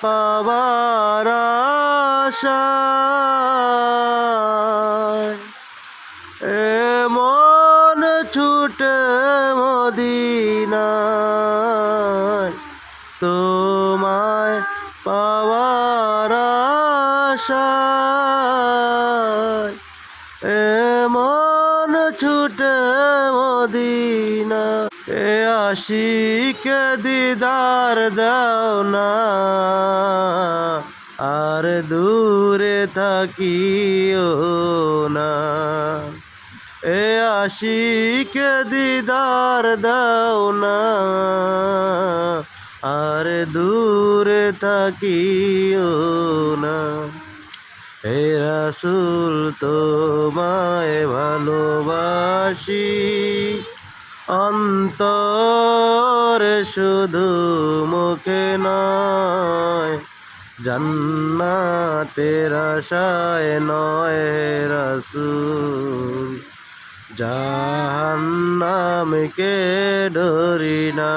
পাবার আশায় মন ছুটে মদিনায়, তোমায় পাওয়ার আশায় মন ছুটে মদিনা। এ আশিকে দিদার দাও না, আর দূরে থাকিও না। এ আশিকে দিদার দাও না, আর দূরে থাকিও না। হে রাসূল তোমায় ভালোবাসি, অন্তরে শুধু মুখে নয়, জান্নাতের আশায় নয় রাসূল, জাহান্নামকে ডরি না।